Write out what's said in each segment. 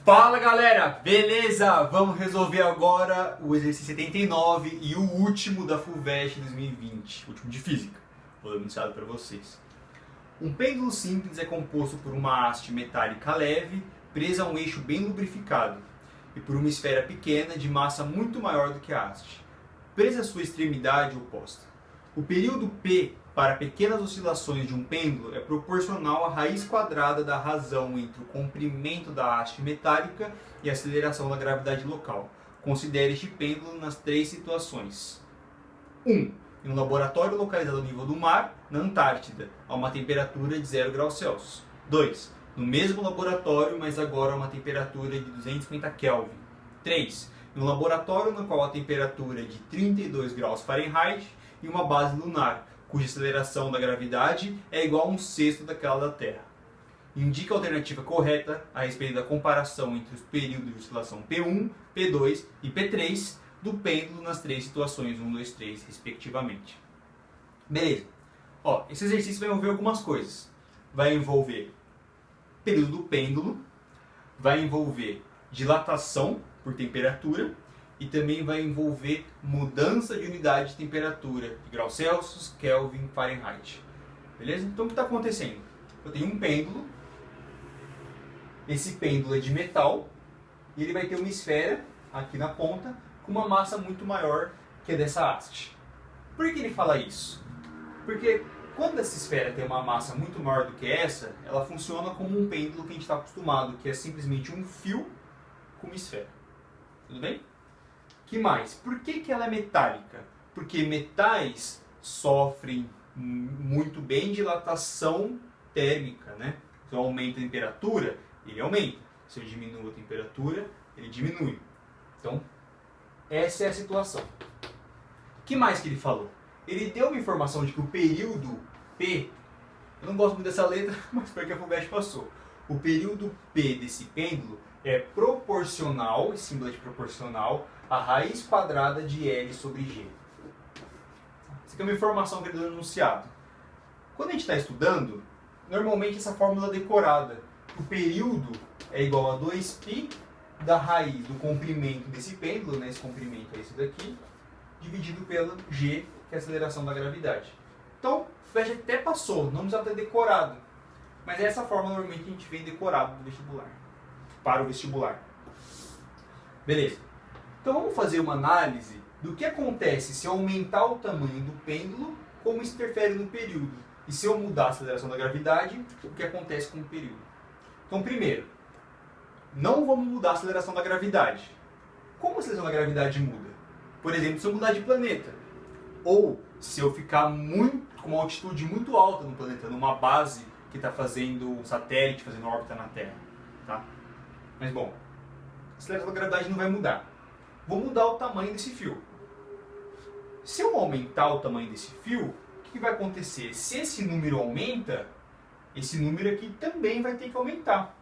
Fala galera, beleza? Vamos resolver agora o exercício 79 e o último da FUVEST 2020, último de física, vou dar anunciado para vocês. Um pêndulo simples é composto por uma haste metálica leve, presa a um eixo bem lubrificado, e por uma esfera pequena de massa muito maior do que a haste, presa à sua extremidade oposta. O período P para pequenas oscilações de um pêndulo é proporcional à raiz quadrada da razão entre o comprimento da haste metálica e a aceleração da gravidade local. Considere este pêndulo nas três situações. 1. Em um laboratório localizado ao nível do mar, na Antártida, a uma temperatura de 0 graus Celsius. 2. No mesmo laboratório, mas agora a uma temperatura de 250 Kelvin. 3. Em um laboratório no qual a temperatura é de 32 graus Fahrenheit e uma base lunar, cuja aceleração da gravidade é igual a 1/6 daquela da Terra. Indica a alternativa correta a respeito da comparação entre os períodos de oscilação P1, P2 e P3 do pêndulo nas três situações 1, 2, 3, respectivamente. Beleza. Esse exercício vai envolver algumas coisas. Vai envolver período do pêndulo, vai envolver dilatação por temperatura, e também vai envolver mudança de unidade de temperatura, de graus Celsius, Kelvin, Fahrenheit. Beleza? Então o que está acontecendo? Eu tenho um pêndulo, esse pêndulo é de metal, e ele vai ter uma esfera aqui na ponta, com uma massa muito maior que a dessa haste. Por que ele fala isso? Porque quando essa esfera tem uma massa muito maior do que essa, ela funciona como um pêndulo que a gente está acostumado, que é simplesmente um fio com uma esfera. Tudo bem? Que mais? Por que ela é metálica? Porque metais sofrem muito bem dilatação térmica, né? Se eu aumento a temperatura, ele aumenta. Se eu diminuo a temperatura, ele diminui. Então, essa é a situação. O que mais que ele falou? Ele deu uma informação de que o período P, eu não gosto muito dessa letra, mas foi que a FUVEST passou. O período P desse pêndulo é proporcional, esse símbolo é de proporcional, a raiz quadrada de L sobre G. Isso aqui é uma informação que ele deu no enunciado. Quando a gente está estudando, normalmente essa fórmula é decorada. O período é igual a 2π da raiz do comprimento desse pêndulo, né? Esse comprimento é esse daqui, dividido pelo G, que é a aceleração da gravidade. Então, o FUVEST até passou, não precisa ter decorado. Mas essa fórmula normalmente a gente vem decorado do vestibular, para o vestibular. Beleza. Então vamos fazer uma análise do que acontece se eu aumentar o tamanho do pêndulo, como isso interfere no período. E se eu mudar a aceleração da gravidade, o que acontece com o período. Então primeiro, não vamos mudar a aceleração da gravidade. Como a aceleração da gravidade muda? Por exemplo, se eu mudar de planeta. Ou se eu ficar com uma altitude muito alta no planeta, numa base que está fazendo um satélite, fazendo órbita na Terra. Tá? Mas bom, a aceleração da gravidade não vai mudar. Vou mudar o tamanho desse fio. Se eu aumentar o tamanho desse fio, o que vai acontecer? Se esse número aumenta, esse número aqui também vai ter que aumentar.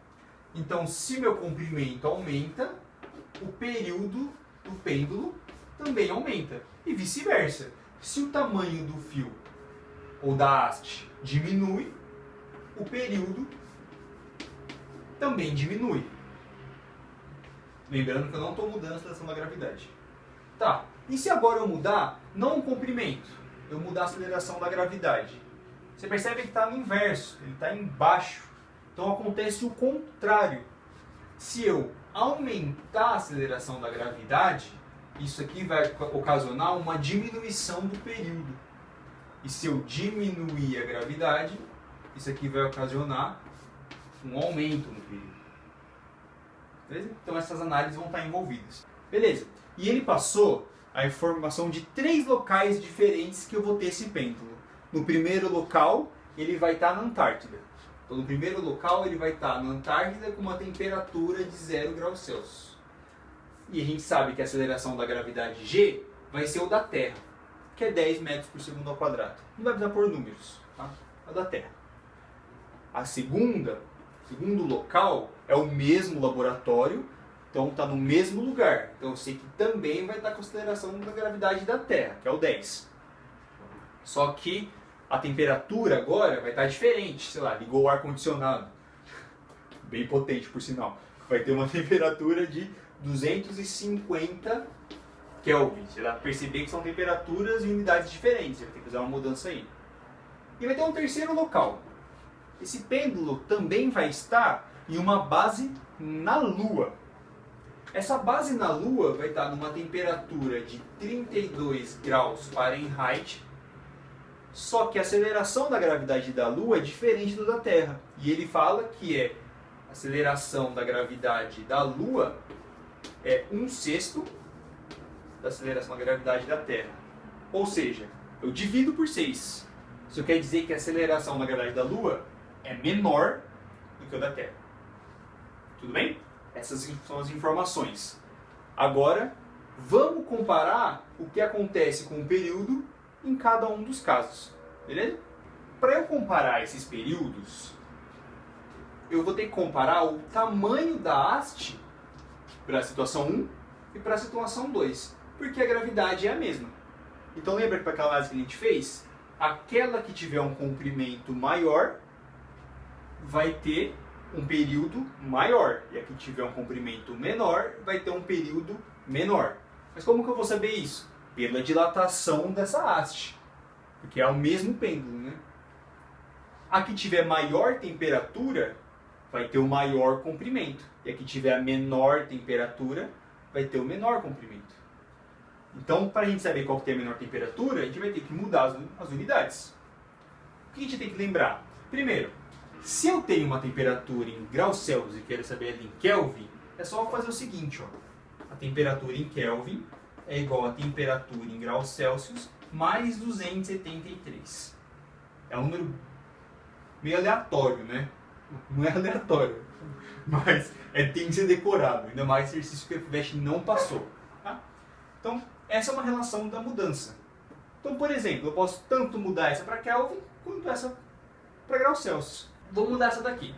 Então, se meu comprimento aumenta, o período do pêndulo também aumenta. E vice-versa. Se o tamanho do fio ou da haste diminui, o período também diminui. Lembrando que eu não estou mudando a aceleração da gravidade. Tá, e se agora eu mudar, não o comprimento, eu mudar a aceleração da gravidade? Você percebe que está no inverso, ele está embaixo. Então acontece o contrário. Se eu aumentar a aceleração da gravidade, isso aqui vai ocasionar uma diminuição do período. E se eu diminuir a gravidade, isso aqui vai ocasionar um aumento no período. Beleza? Então essas análises vão estar envolvidas. Beleza. E ele passou a informação de 3 locais diferentes que eu vou ter esse pêndulo. No primeiro local, ele vai estar na Antártida. Então no primeiro local, ele vai estar na Antártida com uma temperatura de 0 graus Celsius. E a gente sabe que a aceleração da gravidade G vai ser o da Terra, que é 10 metros por segundo ao quadrado. Não vai precisar pôr números, tá? É o da Terra. A segundo local é o mesmo laboratório, então está no mesmo lugar. Então eu sei que também vai estar com a aceleração da gravidade da Terra, que é o 10. Só que a temperatura agora vai estar diferente, sei lá, ligou o ar-condicionado. Bem potente, por sinal. vai ter uma temperatura de 250 Kelvin. Você vai perceber que são temperaturas em unidades diferentes, você vai ter que fazer uma mudança aí. E vai ter um terceiro local. Esse pêndulo também vai estar em uma base na Lua. Essa base na Lua vai estar numa temperatura de 32 graus Fahrenheit, só que a aceleração da gravidade da Lua é diferente do da Terra. E ele fala que a aceleração da gravidade da Lua é 1/6 da aceleração da gravidade da Terra. Ou seja, eu divido por 6. Isso quer dizer que a aceleração da gravidade da Lua é menor do que o da Terra. Tudo bem? Essas são as informações. Agora, vamos comparar o que acontece com o período em cada um dos casos. Beleza? Para eu comparar esses períodos, eu vou ter que comparar o tamanho da haste para a situação 1 e para a situação 2, porque a gravidade é a mesma. Então lembra que para aquela análise que a gente fez, aquela que tiver um comprimento maior vai ter um período maior, e a que tiver um comprimento menor vai ter um período menor. Mas como que eu vou saber isso? Pela dilatação dessa haste, porque é o mesmo pêndulo, né? A que tiver maior temperatura vai ter o maior comprimento, e a que tiver a menor temperatura vai ter o menor comprimento. Então, para a gente saber qual que é a menor temperatura, a gente vai ter que mudar as unidades. O que a gente tem que lembrar? Primeiro, se eu tenho uma temperatura em graus Celsius e quero saber ela em Kelvin, é só fazer o seguinte, ó. A temperatura em Kelvin é igual a temperatura em graus Celsius mais 273. É um número meio aleatório, né? Não é aleatório, mas tem que ser decorado. Ainda mais exercício que o FVEST não passou. Tá? Então, essa é uma relação da mudança. Então, por exemplo, eu posso tanto mudar essa para Kelvin quanto essa para graus Celsius. Vou mudar essa daqui.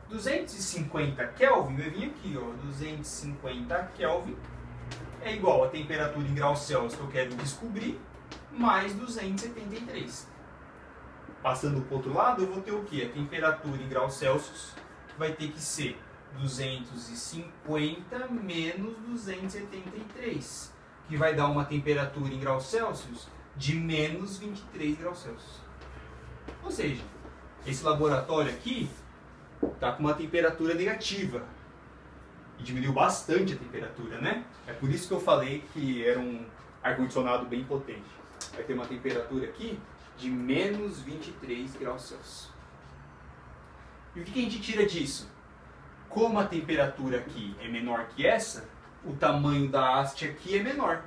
250 Kelvin vai vir aqui, ó. 250 Kelvin é igual a temperatura em graus Celsius que eu quero descobrir, mais 273. Passando para o outro lado, eu vou ter o quê? A temperatura em graus Celsius vai ter que ser 250 menos 273, que vai dar uma temperatura em graus Celsius de menos 23 graus Celsius. Ou seja, esse laboratório aqui está com uma temperatura negativa. E diminuiu bastante a temperatura, né? É por isso que eu falei que era um ar-condicionado bem potente. Vai ter uma temperatura aqui de menos 23 graus Celsius. E o que a gente tira disso? Como a temperatura aqui é menor que essa, o tamanho da haste aqui é menor.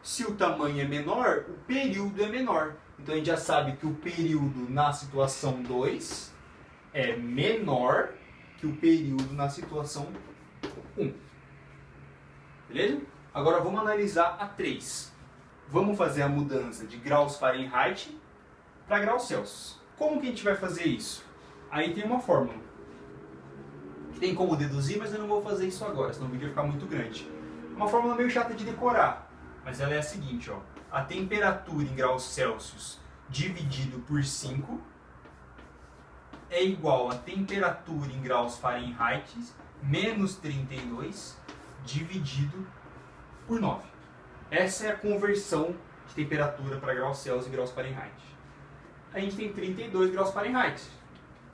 Se o tamanho é menor, o período é menor. Então a gente já sabe que o período na situação 2 é menor que o período na situação 1. Beleza? Agora vamos analisar a 3. Vamos fazer a mudança de graus Fahrenheit para graus Celsius. Como que a gente vai fazer isso? Aí tem uma fórmula. Que tem como deduzir, mas eu não vou fazer isso agora, senão o vídeo vai ficar muito grande. Uma fórmula meio chata de decorar, mas ela é a seguinte, ó. A temperatura em graus Celsius dividido por 5 é igual a temperatura em graus Fahrenheit menos 32 dividido por 9. Essa é a conversão de temperatura para graus Celsius e graus Fahrenheit. A gente tem 32 graus Fahrenheit.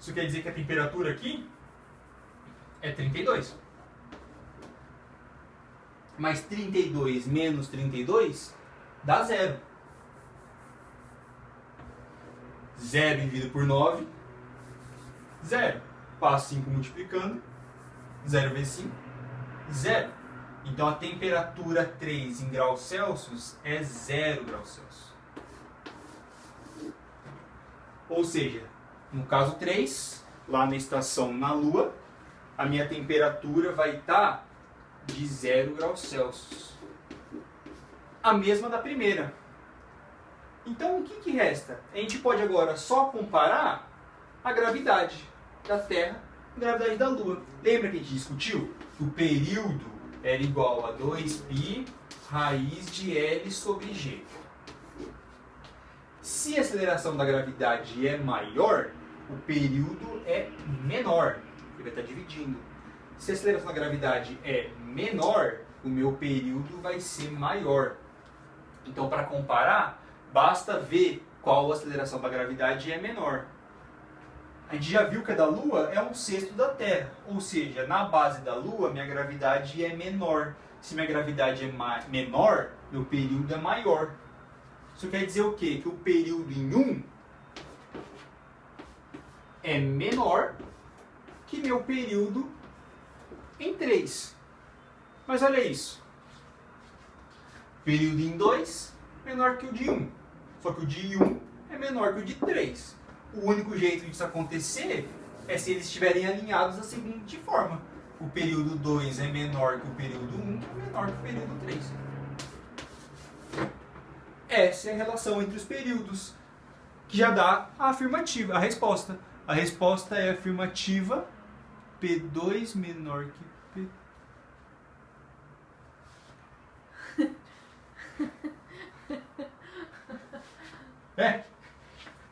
Isso quer dizer que a temperatura aqui é 32. Mas 32 menos 32 dá 0. 0 dividido por 9, 0. Passo 5 multiplicando, 0 vezes 5, 0. Então a temperatura 3 em graus Celsius é 0 graus Celsius. Ou seja, no caso 3, lá na estação na Lua, a minha temperatura vai estar de 0 graus Celsius. A mesma da primeira. Então o que resta? A gente pode agora só comparar a gravidade da Terra e a gravidade da Lua. Lembra que a gente discutiu que o período era igual a 2π raiz de L sobre G. Se a aceleração da gravidade é maior, o período é menor. Ele vai estar dividindo. Se a aceleração da gravidade é menor, o meu período vai ser maior. Então, para comparar, basta ver qual a aceleração da gravidade é menor. A gente já viu que a da Lua é 1/6 da Terra, ou seja, na base da Lua minha gravidade é menor. Se minha gravidade é menor, meu período é maior. Isso quer dizer o quê? Que o período em 1 é menor que meu período em 3. Mas olha isso. Período em 2 menor que o de 1. Só que o de 1 é menor que o de 3. O único jeito disso acontecer é se eles estiverem alinhados da seguinte forma. O período 2 é menor que o período 1, é menor que o período 3. Essa é a relação entre os períodos, que já dá a afirmativa, a resposta. A resposta é afirmativa, P2 menor que P...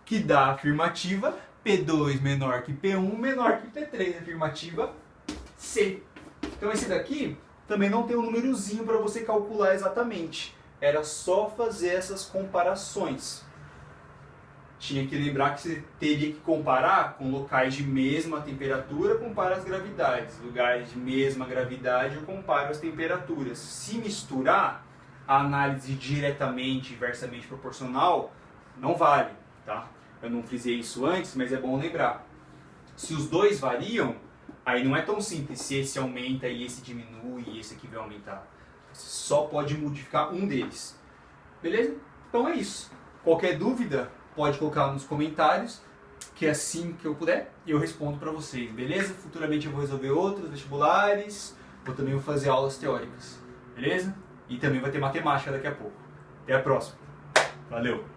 Que dá a afirmativa P2 menor que P1 menor que P3, afirmativa C. Então esse daqui também não tem um númerozinho para você calcular exatamente. Era só fazer essas comparações. Tinha que lembrar que você teria que comparar com locais de mesma temperatura, compara as gravidades. Lugares de mesma gravidade, eu comparo as temperaturas. Se misturar, a análise diretamente inversamente proporcional não vale, tá? Eu não frisei isso antes, mas é bom lembrar. Se os dois variam, aí não é tão simples. Se esse aumenta e esse diminui e esse aqui vai aumentar. Você só pode modificar um deles. Beleza? Então é isso. Qualquer dúvida, pode colocar nos comentários, que assim que eu puder, eu respondo para vocês, beleza? Futuramente eu vou resolver outros vestibulares, eu também vou fazer aulas teóricas, beleza? E também vai ter matemática daqui a pouco. Até a próxima. Valeu!